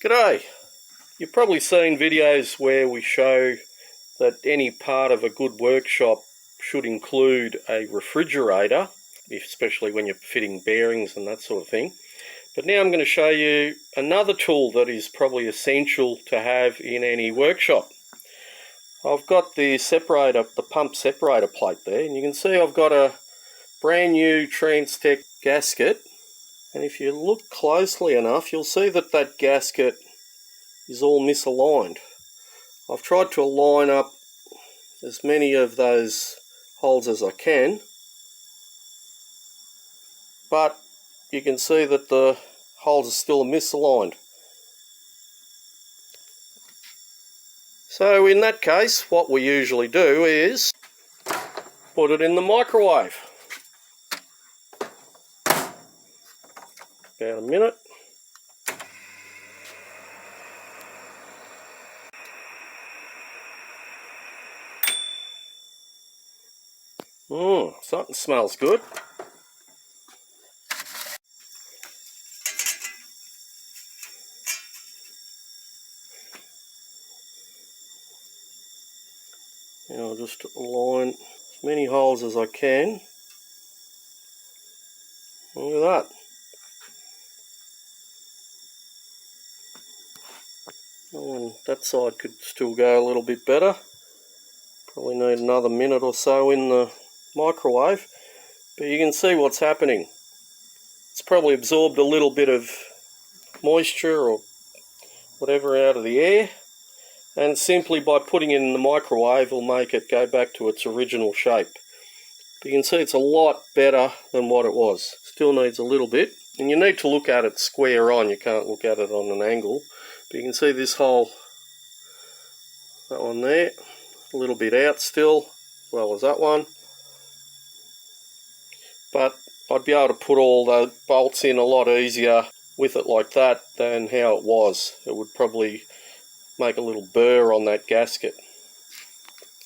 G'day. You've probably seen videos where we show that any part of a good workshop should include a refrigerator, especially when you're fitting bearings and that sort of thing. But now I'm going to show you another tool that is probably essential to have in any workshop. I've got the separator, the pump separator plate there, and you can see I've got a brand new Transtech gasket. And if you look closely enough, you'll see that that gasket is all misaligned. I've tried to align up as many of those holes as I can, but you can see that the holes are still misaligned. So in that case, what we usually do is put it in the microwave. About a minute. Something smells good. Now I'll just align as many holes as I can. Look at that. Oh, and that side could still go a little bit better. Probably need another minute or so in the microwave, but you can see what's happening. It's probably absorbed a little bit of moisture or whatever out of the air, and simply by putting it in the microwave will make it go back to its original shape. But you can see it's a lot better than what it was. Still needs a little bit, and you need to look at it square on, you can't look at it on an angle. But you can see this hole, that one there, a little bit out still, as well as that one. But I'd be able to put all the bolts in a lot easier with it like that than how it was. It would probably make a little burr on that gasket.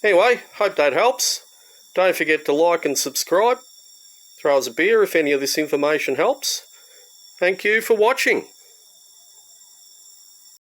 Anyway, hope that helps. Don't forget to like and subscribe. Throw us a beer if any of this information helps. Thank you for watching.